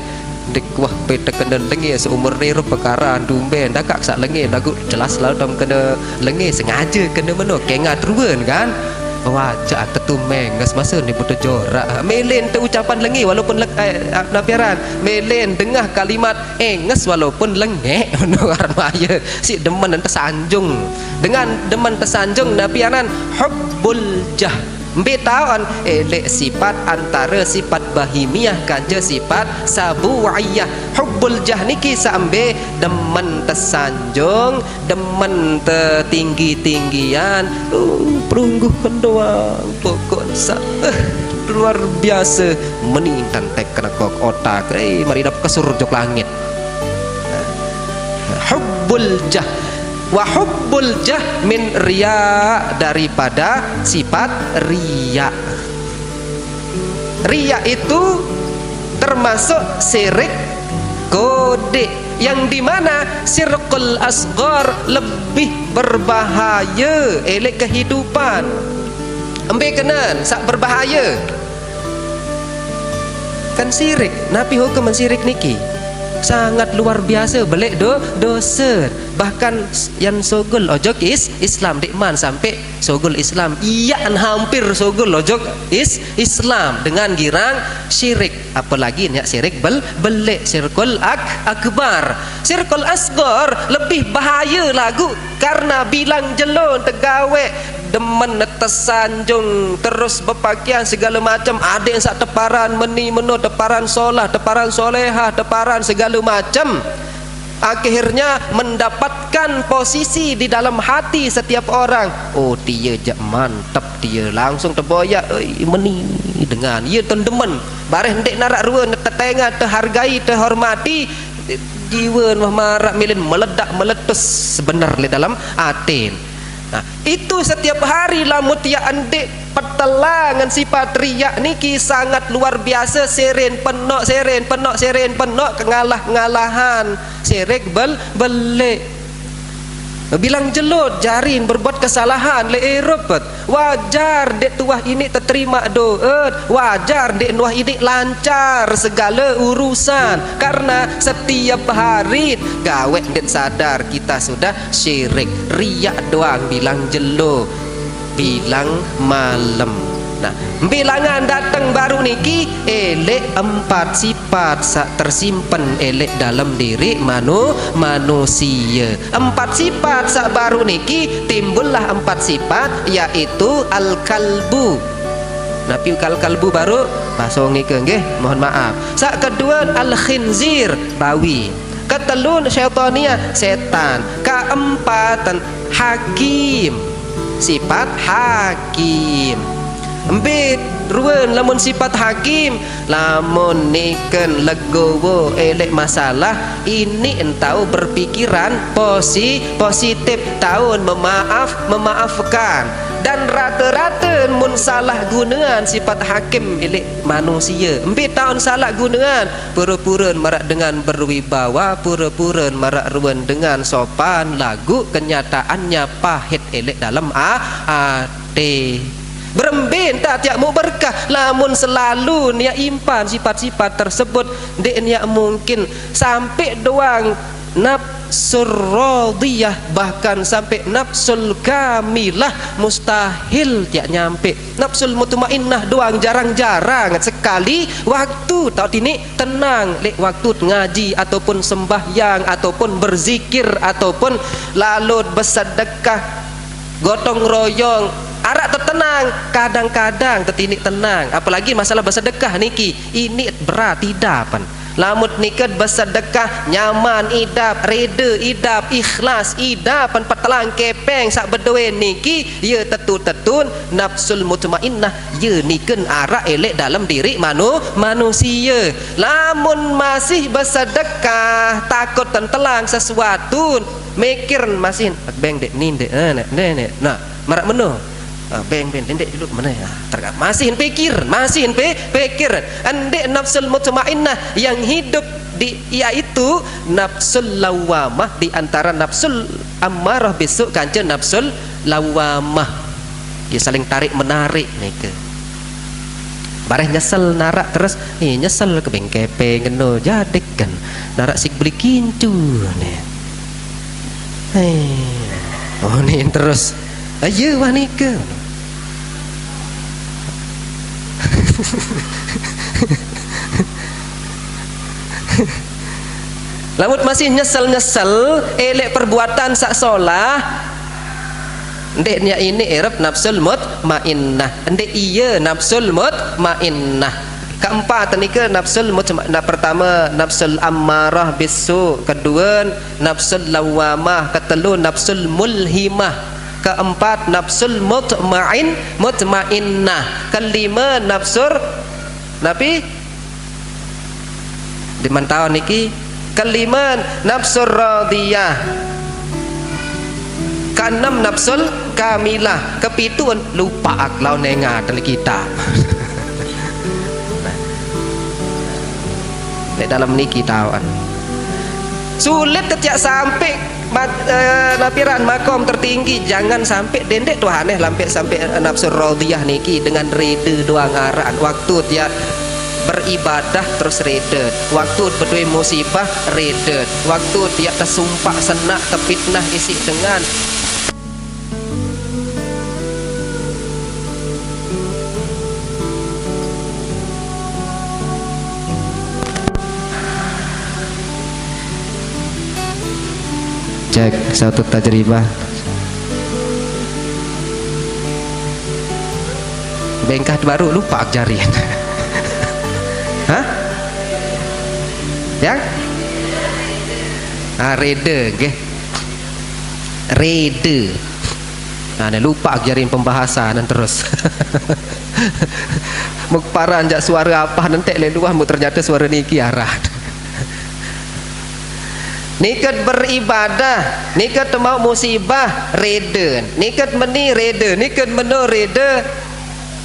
dek wah peta kena lengi seumur ni perkara dumben dah kak sak lengi lagu jelas lah dom kena lengi sengaja kena meno ke ingat ruan kan wajah tetu menges masa ni buta jorak melen tu ucapan lengi walaupun napiaran melen dengar kalimat enges walaupun lengek mendengar maya si demen tersanjung dengan demen tersanjung napiaran hubbul jah betawan elek sifat antara sifat bahimiah kanja sifat sabu'iyah hubbul jah niki sambe demen tersanjung demen tertinggi-tinggian perungguh doang pokok luar biasa meningtan tek kena kok otak mari dapat kesurjok langit hubbul jah wa hubbul jah min riya daripada sifat riya. Riya itu termasuk syirik kode yang dimana syirkul asghar lebih berbahaya elek kehidupan embe kenan sak berbahaya kan syirik napi hukum syirik niki sangat luar biasa belek dosa bahkan yang sogol ojok Islam dikman sampai sogol Islam iyan hampir sogol ojok Islam dengan girang syirik apalagi nyak syirik belek syirkul akbar syirkul asghar lebih bahaya lagu karena bilang jelon tegawe demen tersanjung terus berpakaian segala macam ada yang sak teparan meni meno teparan solah teparan solehah teparan segala macam akhirnya mendapatkan posisi di dalam hati setiap orang oh dia jak mantap dia langsung terboyak meni dengan ia tendemen bareh ndek narak ruan tetengah terhargai terhormati jiwa marak milin meledak meletus sebenar le dalam atin. Nah, itu setiap hari lamun tia andek pertelangan sifat riak niki sangat luar biasa seren penok kengalah-ngalahan syirik belek bilang jelot jarin berbuat kesalahan le erepet wajar dek tuah ini terterima doet wajar dek nuah ini lancar segala urusan karena setiap hari gawe dek sadar kita sudah syirik riak doang bilang jelo bilang malam. Nah, bilangan datang baru niki elek empat sifat tersimpan elek dalam diri manusia. Empat sifat sak baru niki timbullah empat sifat yaitu al-kalbu. Napi kalbu baru pasong niki nggih mohon maaf. Sak kedua al-khinzir bawi. Ketelun syaitania setan. Keempatan hakim sifat hakim. Embit ruan lamun sifat hakim lamun niken legowo elek masalah ini entau berpikiran positif tahun memaafkan dan rata-rata mun salah gunaan sifat hakim elek manusia embit tahun salah gunaan pura-pura marak dengan berwibawa pura-pura marak ruan dengan sopan lagu kenyataannya pahit elek dalam ate berembin tak tiap mau berkah lamun selalu niat impan sifat-sifat tersebut dek niat mungkin sampai doang nafsul radiyah bahkan sampai nafsul kamilah mustahil tiap nyampe nafsul mutmainnah doang jarang-jarang sekali waktu tak ini tenang lek waktu ngaji ataupun sembahyang ataupun berzikir ataupun lalu bersedekah gotong royong arak tertenang kadang-kadang tertinik tenang apalagi masalah bersedekah niki ini berat idapan lamut niket bersedekah nyaman idap reda idap ikhlas idapan petelang kepeng sak berdoa niki ya tetun nafsul mutmainnah ya niken arak elek dalam diri manusia lamun masih bersedekah takut tentelang sesuatu mikir masih beng dek nin dek nah marak meno beng dendek dulu mana ya, masih pikir andek nafsul mutmainnah yang hidup di yaitu nafsul lawamah, di antara nafsul ammarah besok kanca nafsul lawamah, dia saling tarik menarik mereka. Bareh nyesel narak terus nyesel ke bengkepe ngeno jadek kan narak sik beli kincu nih. Oh nih terus ayo wah nika. Lamut masih nyesel elek perbuatan sak solah ndeknya ini irab nafsul mutmainnah, ndek iya nafsul mutmainnah. Keempat nika nafsul mutmainnah, pertama nafsul ammarah bisu, kedua nafsul lawamah, ketelu nafsul mulhimah, keempat nafsul mutmainnah, kelima nafsur nabi di mantau niki, kelima nafsur radiyah, keenam nafsul kamilah, kepitu lupa aklau nengat dalam kita. Dalam ni kita sulit ketiak sampai lapiran makom tertinggi, jangan sampai dendek Tuhan sampai nafsu radiyah niki dengan reda doang aran waktu dia beribadah terus reda, waktu berdua musibah reda, waktu dia tersumpah senak terfitnah isi dengan cek satu tajribah bengkah baru lupa ajarin. Hah? Yang? Reda ke? Reda. Lupa ajarin pembahasan dan terus. Mukparan jak suara apa nanti leluah mu ternyata suara niki arah. Nikat beribadah, nikat mau musibah reda, nikat meni reda, nikat meno reda.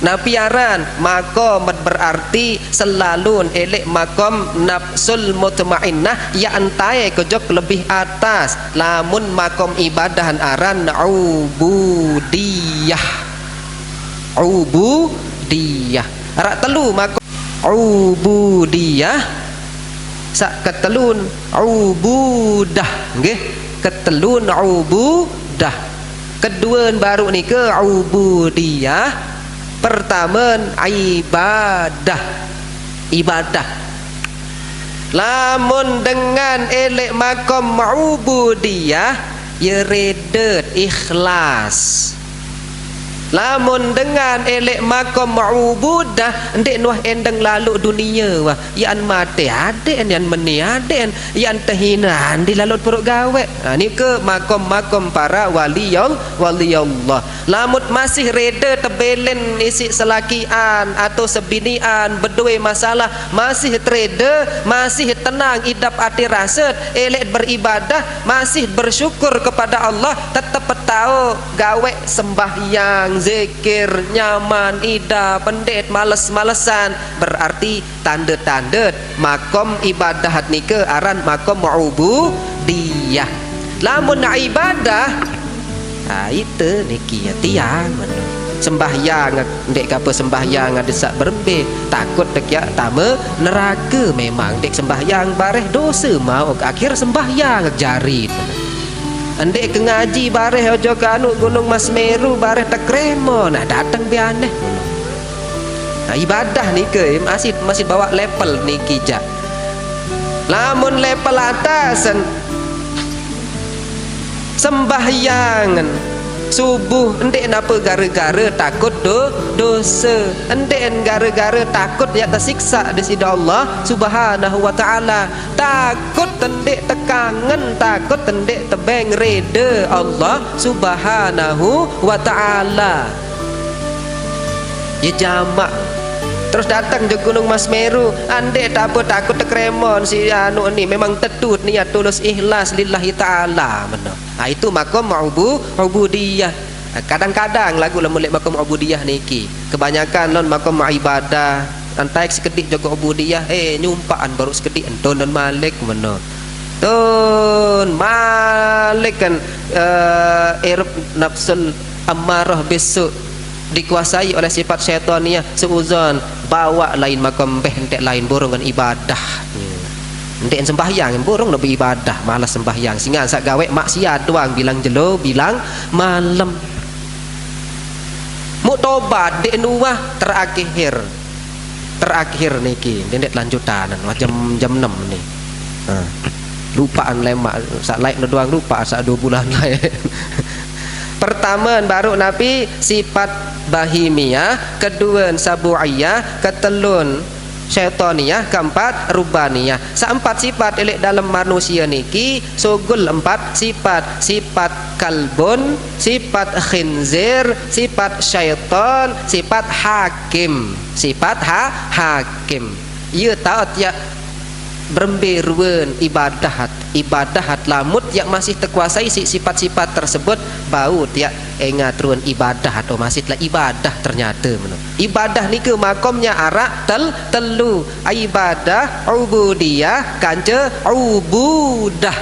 Napiaran makom berarti selalu elek makom nafsul mutmainnah ya antai kejok lebih atas, lamun makom ibadahan aran ubudiyah. Arak telu makom ubudiyah, sak ketelun ubudah nggih, ketelun ubudah, kedua baru ni ke ubudiyah, pertama ibadah. Lamun dengan elek makom ubudiyah ya redet ikhlas. Lamun dengan elek makom ma'ubudah ndek nuah endang lalu dunia wah yan mati aden yan meni aden yan terhina di lalut perut gawe. Ni ke makom para waliyallah. Lamun masih reda tebelen isi selakian atau sebinian berdua masalah, masih reda, masih tenang idap hati rasa elek beribadah, masih bersyukur kepada Allah, tetap tahu gawe sembahyang zikir nyaman ida pendet males-malesan, berarti tanda-tanda makom ibadah nika aran makom ubudiyah. Lamun ibadah itu niki ya tiang sembahyang ndek apa sembahyang ada sak berbe takut dekia tama neraka, memang dek sembahyang bareh dosa mau akhir sembahyang jari andek ke ngaji bareh ojo kanu Gunung Masmeru bareh tekremo datang bianeh. Ibadah ni ke masih bawa level ni kijak. Lamun level atas sembahyangan subuh endek napa gara-gara takut dosa, endek gara-gara takut ya tersiksa di sisi Allah Subhanahu wa taala, takut endek tekangan, takut endek tebeng reda Allah Subhanahu wa taala. Ya jamak terus datang ke Gunung Masmeru andek tak apa takut tekremon si anu ni, memang tetut niat tulus ikhlas lillahi taala benar. Itu makom ubudiyah. Kadang-kadang lagu lamun lek makom ubudiyah niki kebanyakan non makom ibadah antai sekedik jaga ubudiyah nyumpaan baru sekedik enton dan malik meno tun malik kan irab nafsul ammarah besok dikuasai oleh sifat syaitaniyah seuzon bawa lain makom entek lain borong kan ibadah entek sembahyang borong nak beribadah malas sembahyang sehingga sak gawe maksiat doang bilang jelo bilang malam muktobat di nuwah terakhir niki ndek lanjutan jam 6 ni lupaan lemak sak lain doang lupa sak 2 bulan lain. Pertama baru Nabi sifat bahimiyah, kedua sabu'iyah, ketelun syaitaniyah, keempat rubaniyah. Seempat sifat elek dalam manusia niki sugul 4 sifat. Sifat kalbun, sifat khinzir, sifat syaitan, sifat hakim. Sifat hakim. Ia taat ya beremberuan ibadah lamut yang masih terkuasai sifat-sifat tersebut bau tiak engatruan ibadah atau masih telah ibadah ternyata ibadah ni ke makomnya arak telu ibadah ubudiyah kanca ubudah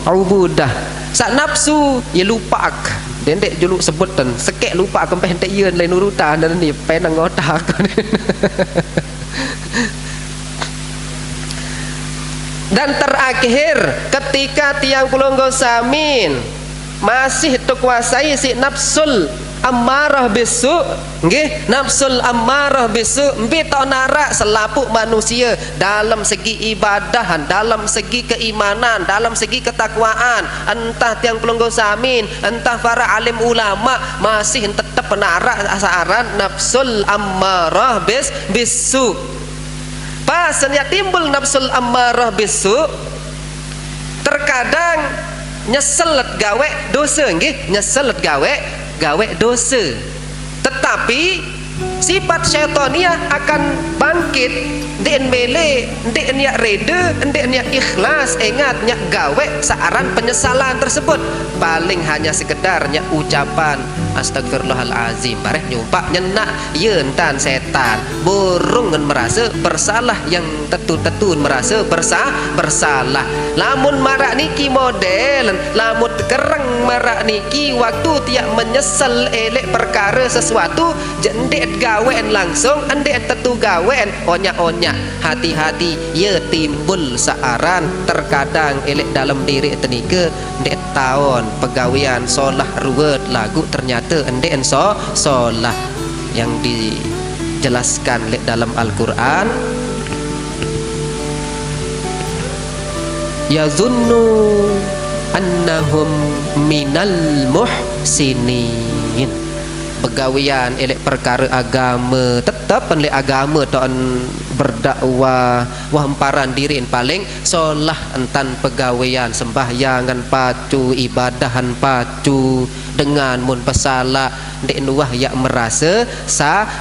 ubudah sak nafsu ya lupa dendek juluk sebutan sekek lupa kempeh entek yeun lain urutan dan ni penang otak. Dan terakhir ketika tiang kulunggo samin masih terkuasai si nafsul ammarah bisu nggih nafsul ammarah bisu mbi tok narak selapuk manusia dalam segi ibadahan, dalam segi keimanan, dalam segi ketakwaan, entah tiang pelunggu samin, entah para alim ulama masih tetap narak asaran nafsul ammarah bisu. Pas ya timbul nafsul ammarah bisu terkadang nyeselet gawe dosa nggih nyeselet gawe dosa, tetapi sifat syaitaniyah akan bangkit ndek mele ndek niat reda ndek niat ikhlas ingat niat gawe searan penyesalan tersebut paling hanya sekedar niat ucapan astagfirullahalazim bareh nyumpak nyenak yeun tan setan burung merasa bersalah yang tetun merasa bersalah lamun marak niki model lamun kereng marak niki waktu tiak menyesal elek perkara sesuatu jendek gawean langsung endek tetu gawean onya hati-hati ya timbul searan terkadang elek dalam diri tenika ndek tahun pegawean solah ruwet lagu ternyata endek solah yang dijelaskan dalam Al-Quran yazunnu annahum minal muhsinin pegawean elek perkara agama tetap elek agama tok berdakwah wah emparan diri paling solah entan pegawean sembahyangan pacu ibadahan pacu dengan mun pesalah ndek nuwah yak merasa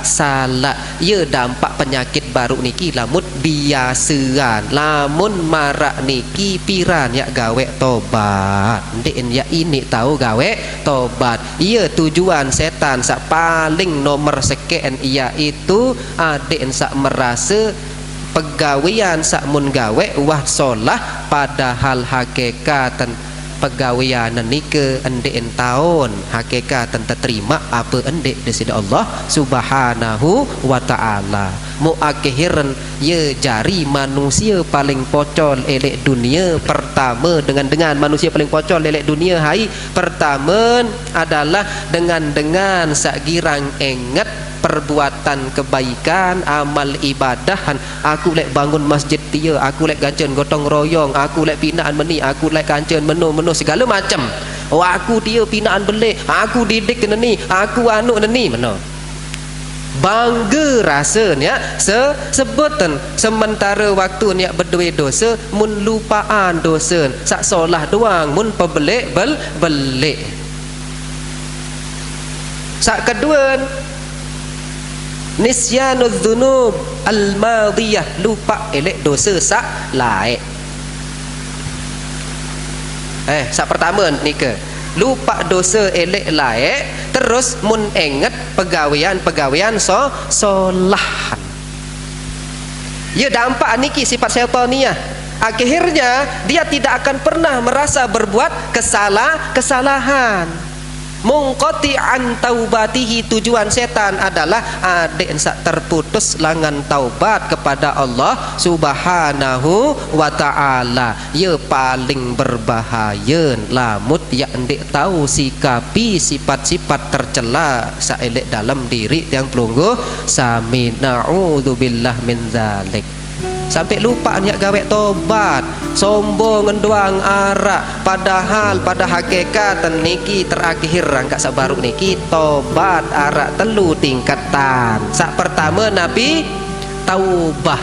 salah ye dampak penyakit baru niki lamun biasaan lamun marak niki piran yak gawe tobat ndek yak ini tahu gawe tobat ye tujuan setan sak paling nomor sekian yaitu adik sak merasa pegawean sak mun gawe wah solah padahal hakikatan pegawean nike endek tahun hakikatan terima apa endek di sisi Allah Subhanahu wa taala mu akhiran ye jari manusia paling pocol elek dunia pertama dengan manusia paling pocol elek dunia hai pertama adalah dengan sak girang ingat perbuatan kebaikan amal ibadahan aku lek bangun masjid dia aku lek gancen gotong royong aku lek pinaan meni aku lek gancen menu segala macam oh aku dia pinaan belik aku didik ni aku anu ni mana bangga rasanya sebutan sementara waktu niat berdua dosa mun lupaan dosa sak solah doang mun pebelik belik sak kedua Nisyanud dzunub al-madiyah, lupa elek dosa sak laik. Sak pertama ni ke lupa dosa elek laik, terus mun ingat pegawaian solahan. Ya dampak niki sifat syaitaniah. Akhirnya dia tidak akan pernah merasa berbuat kesalahan. Munqati'an taubatihi, tujuan setan adalah adik sak terputus langan taubat kepada Allah Subhanahu wa ta'ala. Ya paling berbahaya lamut ya ndik tahu sikapi sifat-sifat tercela saelek dalam diri yang pelungguh sami. Na'udzubillah min zalik. Sampai lupa niat gawe tobat, sombong ngenduang arak, padahal pada hakikat niki terakhir angkat sabaru niki tobat arak telu tingkatan. Sak pertama Nabi tobat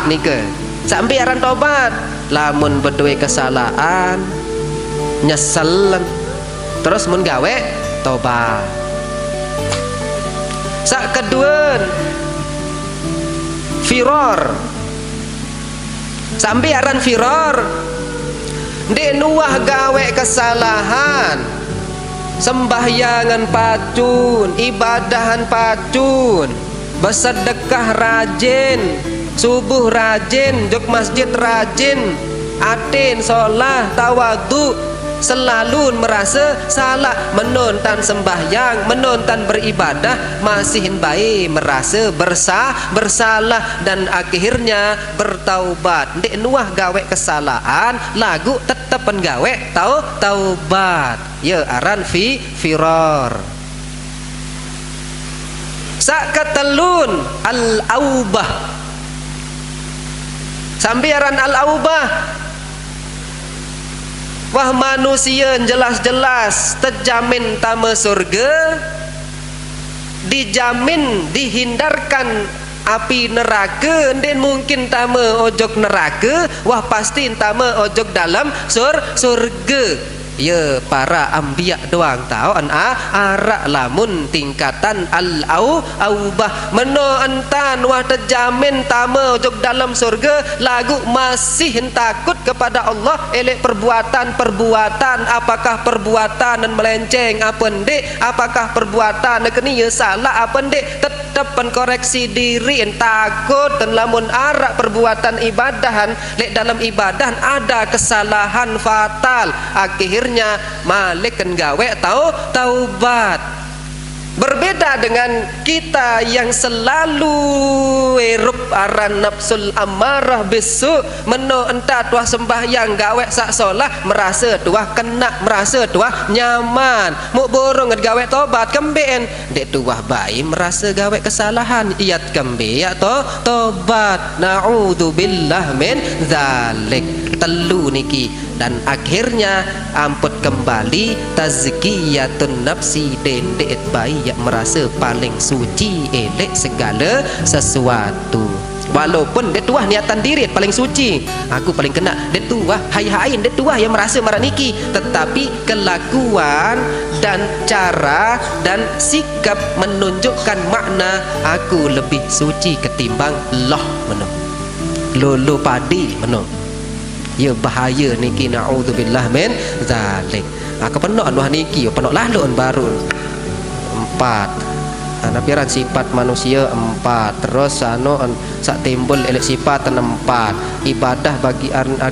nike. Sampai aran tobat lamun berdua kesalahan nyesel terus mun gawe tobat. Sak kedua firor, sampai aran firor ndek nuwah gawe kesalahan, sembahyangan pacun, ibadahan pacun, bersedekah rajin, subuh rajin, jog masjid rajin, atin sholat tawadu, selalu merasa salah, menonton sembahyang, menonton beribadah masih baik, merasa bersalah dan akhirnya bertaubat. Ndek nuah gawe kesalahan lagu tetep gawe taubat. Ya aran firor. Sak katelun al-aubah. Sampai aran al-aubah, wah manusia jelas-jelas terjamin tama surga, dijamin dihindarkan api neraka, dan mungkin tama ojok neraka, wah pasti tama ojok dalam surga. Ya para ambiya doang tahu arak lamun tingkatan al-aubah meno entan wah terjamin tama ojok dalam surga lagu masih takut kepada Allah elek perbuatan, apakah perbuatan dan melenceng apa ndik, apakah perbuatan kini ya salah apa ndik, tetap koreksi diri, takut dan lamun arak perbuatan ibadahan lek dalam ibadahan ada kesalahan fatal, akhirnya malik kan gawe taubat. Berbeda dengan kita yang selalu erup aran nafsul amarah bisu, meno entah tuah sembahyang gawe sak solah merasa tuah kena, merasa tuah nyaman, mu borong gawe tobat kembeen dek tuah baik merasa gawe kesalahan iat kembe ya tobat. Na'udzubillah min zalik. Telu niki, dan akhirnya amput kembali tazkiyatun nafsi, dendek bayi yang merasa paling suci elek segala sesuatu. Walaupun dia tuah niatan diri paling suci, aku paling kena, dia tuah hai-hain, dia tuah yang merasa marah niki, tetapi kelakuan dan cara dan sikap menunjukkan makna aku lebih suci ketimbang loh meno lolo padi meno. Ya bahaya niki, na'udzubillah min zalik. Kepenok anuh niki penok laluan baru 4 napiran sifat manusia 4, terus sak timbul elek sifat 4, ibadah bagi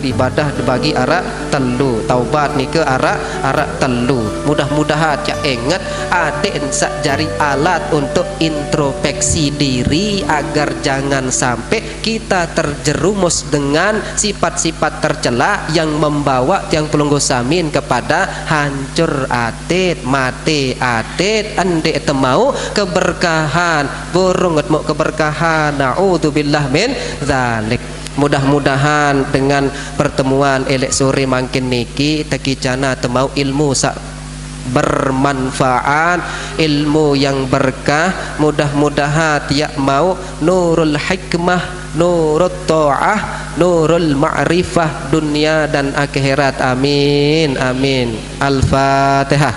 ibadah bagi arak telu, taubat ni ke arak telu. Mudah-mudahan cak ingat adik sak jari alat untuk introspeksi diri agar jangan sampai kita terjerumus dengan sifat-sifat tercela yang membawa tiang pelunggu samin kepada hancur atit, mati atit, andek temau keberkahan, burung mau keberkahan. Na'udzubillah min zalik. Mudah-mudahan dengan pertemuan elek sore makin niki tekicana temau ilmu sak bermanfaat, ilmu yang berkah. Mudah-mudahan tiap mau nurul hikmah, nurut ta'ah, nurul ma'rifah dunia dan akhirat. Amin amin. Al-Fatihah.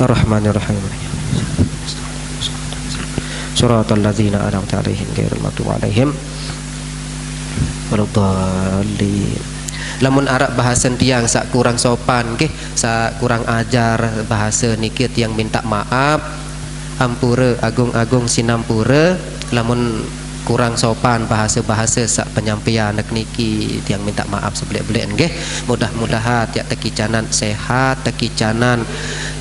Ar-Rahmanir-Rahim. Suratal ladzina an'amta 'alaihim ghairil maghdubi 'alaihim waladdallin. Lamun Arab bahasa tiang sak kurang sopan nggih, sak kurang ajar bahasa niki tiang minta maaf, ampura agung-agung sinampura. Lamun kurang sopan bahasa-bahasa sak penyampaian niki tiang minta maaf sebelek-belek nggih. Mudah-mudahan tiap tekicanan sehat, tekicanan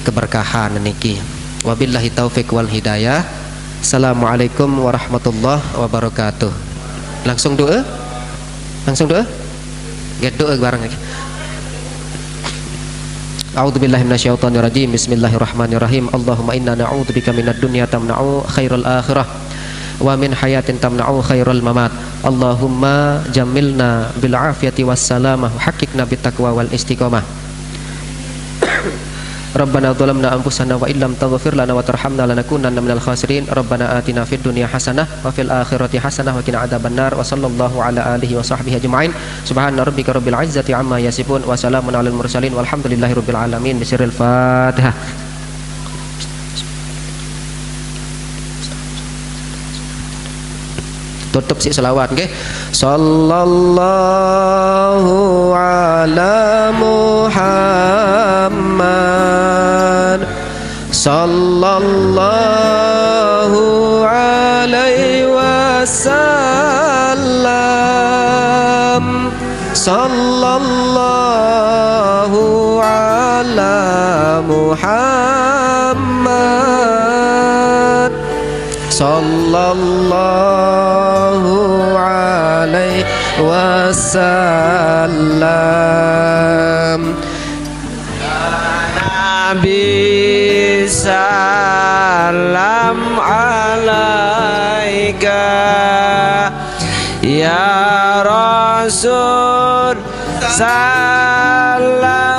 keberkahan niki. Wabillahi taufik wal hidayah. Assalamualaikum warahmatullahi wabarakatuh. Langsung doa? Langsung doa? Get doa bareng lagi. A'udzubillahi minasyaitonirrajim. Bismillahirrahmanirrahim. Allahumma inna na'udzubika minad dunya tamna'u khairal akhirah wa min hayatin tamna'u khairal mamat. Allahumma jammilna bil afiyati was salamah wa haqiqna bit taqwa wal istiqamah. Rabbana dzalamna anfusana wa illam taghfir lana wa tarhamna lanakunanna minal khasirin. Rabbana atina fid dunya hasanah wa fil akhirati hasanah wa qina adzabannar. Wa sallallahu ala alihi wa sahbihi ajmain. Subhana rabbika rabbil izzati amma yasifun wa salamun alal mursalin walhamdulillahi rabbil alamin. Bisiril Fatihah. Tutup si selawat nggih. Sallallahu ala Muhammad sallallahu alaihi wasallam. Sallallahu ala Muhammad sallallahu alaihi wasallam. Nabi salam alaika ya Rasul salam